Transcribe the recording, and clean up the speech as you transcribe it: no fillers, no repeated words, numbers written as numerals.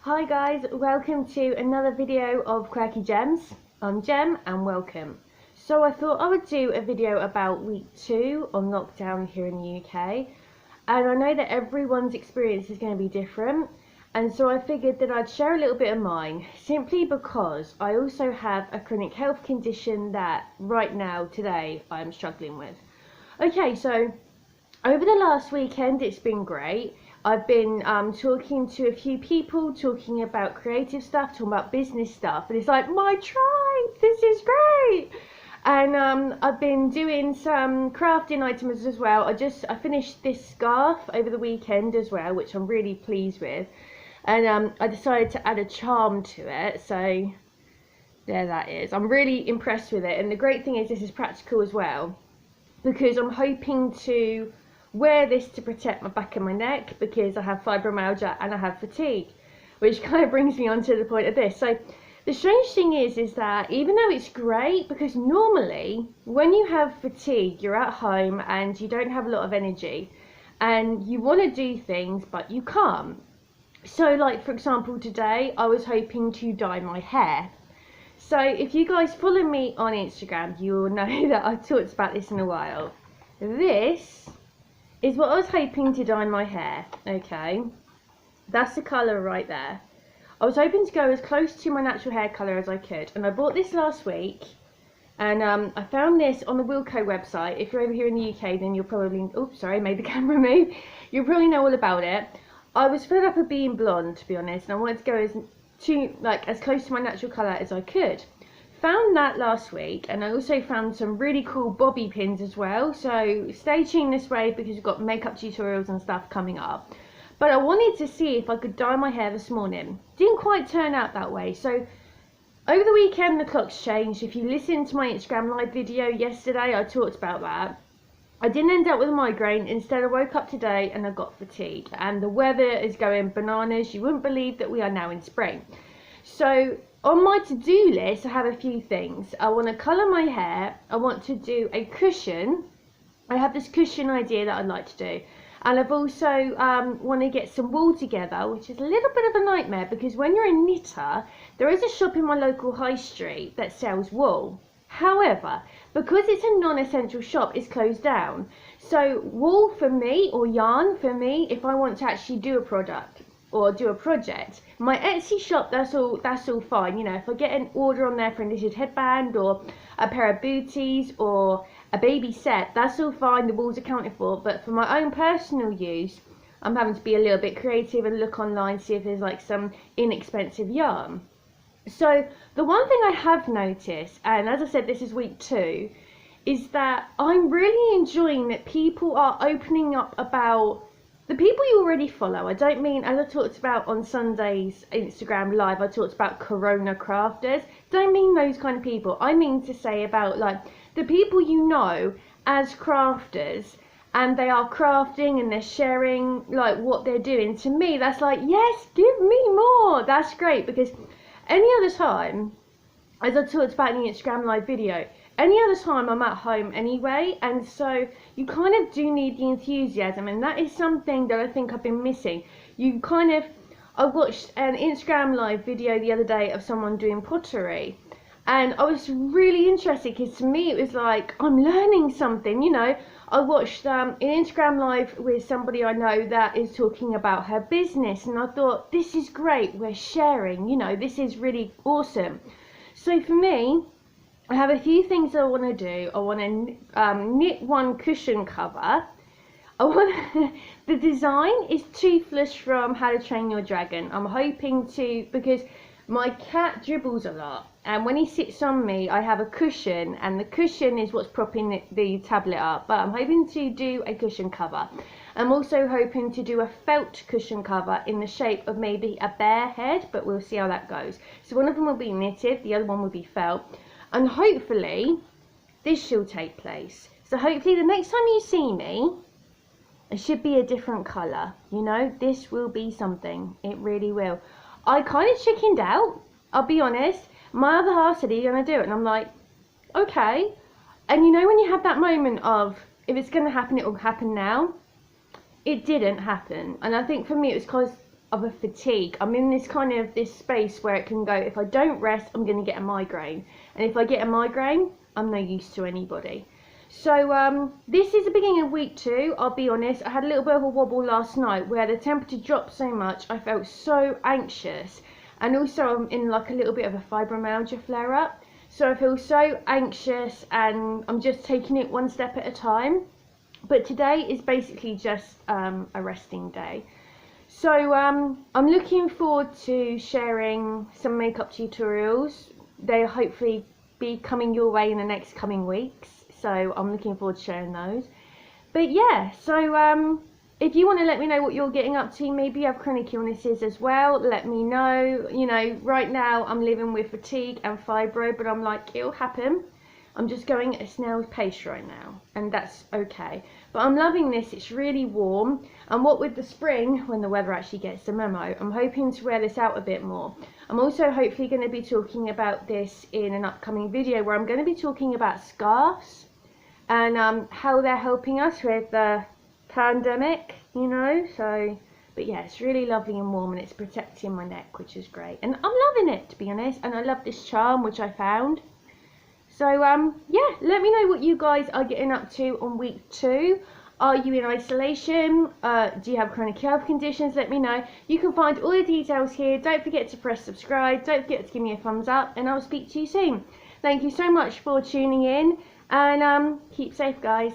Hi guys, welcome to another video of Quirky Gems. I'm Gem and welcome. So I thought I would do a video about week 2 on lockdown here in the UK, and I know that everyone's experience is going to be different, and so I figured that I'd share a little bit of mine, simply because I also have a chronic health condition that right now, today, I'm struggling with. Okay, so over the last weekend it's been great. I've been talking to a few people, talking about creative stuff, talking about business stuff, and it's like, my tribe, this is great. And I've been doing some crafting items as well. I finished this scarf over the weekend as well, which I'm really pleased with. And I decided to add a charm to it, so there that is. I'm really impressed with it, and the great thing is this is practical as well, because I'm hoping to wear this to protect my back and my neck, because I have fibromyalgia and I have fatigue, which kind of brings me on to the point of this. So the strange thing is that even though it's great, because normally when you have fatigue, you're at home and you don't have a lot of energy and you want to do things but you can't. So like, for example, today I was hoping to dye my hair. So if you guys follow me on Instagram, you will know that I've talked about this in a while. This is what I was hoping to dye my hair, okay? That's the colour right there. I was hoping to go as close to my natural hair colour as I could, and I bought this last week, and I found this on the Wilko website. If you're over here in the UK, then you'll probably, oops, sorry, made the camera move. You'll probably know all about it. I was fed up of being blonde, to be honest, and I wanted to go as close to my natural colour as I could. Found that last week, and I also found some really cool bobby pins as well, so stay tuned this way because we've got makeup tutorials and stuff coming up. But I wanted to see if I could dye my hair this morning. Didn't quite turn out that way. So over the weekend the clocks changed. If you listened to my Instagram live video yesterday, I talked about that. I didn't end up with a migraine. Instead I woke up today and I got fatigue, and the weather is going bananas. You wouldn't believe that we are now in spring. So on my to-do list I have a few things. I want to colour my hair, I want to do a cushion. I have this cushion idea that I'd like to do, and I've also want to get some wool together, which is a little bit of a nightmare because when you're a knitter, there is a shop in my local high street that sells wool. However, because it's a non-essential shop, it's closed down. So wool for me, or yarn for me, if I want to actually do a product or do a project, my Etsy shop, that's all fine. You know, if I get an order on there for a knitted headband or a pair of booties or a baby set, that's all fine, the wool's accounted for. But for my own personal use, I'm having to be a little bit creative and look online, see if there's like some inexpensive yarn. So the one thing I have noticed, and as I said, this is week 2, is that I'm really enjoying that people are opening up about the people you already follow. I don't mean, as I talked about on Sunday's Instagram live, I talked about Corona crafters. Don't mean those kind of people. I mean to say about like the people you know as crafters, and they are crafting and they're sharing like what they're doing. To me, that's like, yes, give me more. That's great, because any other time, as I talked about in the Instagram live video, any other time I'm at home anyway, and so you kind of do need the enthusiasm, and that is something that I think I've been missing. I watched an Instagram live video the other day of someone doing pottery, and I was really interested because to me it was like, I'm learning something, you know. I watched an Instagram live with somebody I know that is talking about her business, and I thought, this is great, we're sharing, you know, this is really awesome. So for me, I have a few things I want to do. I want to knit one cushion cover. The design is Toothless from How to Train Your Dragon. I'm hoping to, because my cat dribbles a lot, and when he sits on me I have a cushion, and the cushion is what's propping the tablet up, but I'm hoping to do a cushion cover. I'm also hoping to do a felt cushion cover in the shape of maybe a bear head, but we'll see how that goes. So one of them will be knitted, the other one will be felt, and hopefully this shall take place. So hopefully the next time you see me, it should be a different colour. You know, this will be something. It really will. I kind of chickened out, I'll be honest. My other half said, are you going to do it? And I'm like, okay. And you know when you have that moment of, if it's going to happen, it will happen now. It didn't happen. And I think for me it was because of a fatigue. I'm in this kind of this space where it can go, if I don't rest, I'm going to get a migraine. And if I get a migraine, I'm no use to anybody. So this is the beginning of week 2, I'll be honest. I had a little bit of a wobble last night where the temperature dropped so much, I felt so anxious. And also I'm in like a little bit of a fibromyalgia flare up. So I feel so anxious and I'm just taking it one step at a time. But today is basically just a resting day. So I'm looking forward to sharing some makeup tutorials. They'll hopefully be coming your way in the next coming weeks. So I'm looking forward to sharing those. But yeah, so if you want to let me know what you're getting up to, maybe you have chronic illnesses as well, let me know. You know, right now I'm living with fatigue and fibro, but I'm like, it'll happen. I'm just going at a snail's pace right now, and that's okay. But I'm loving this, it's really warm, and what with the spring, when the weather actually gets the memo, I'm hoping to wear this out a bit more. I'm also hopefully going to be talking about this in an upcoming video where I'm going to be talking about scarves and how they're helping us with the pandemic, you know. So, but yeah, it's really lovely and warm, and it's protecting my neck, which is great, and I'm loving it, to be honest. And I love this charm which I found. So yeah, let me know what you guys are getting up to on week 2. Are you in isolation? Do you have chronic health conditions? Let me know. You can find all the details here. Don't forget to press subscribe. Don't forget to give me a thumbs up, and I'll speak to you soon. Thank you so much for tuning in, and keep safe, guys.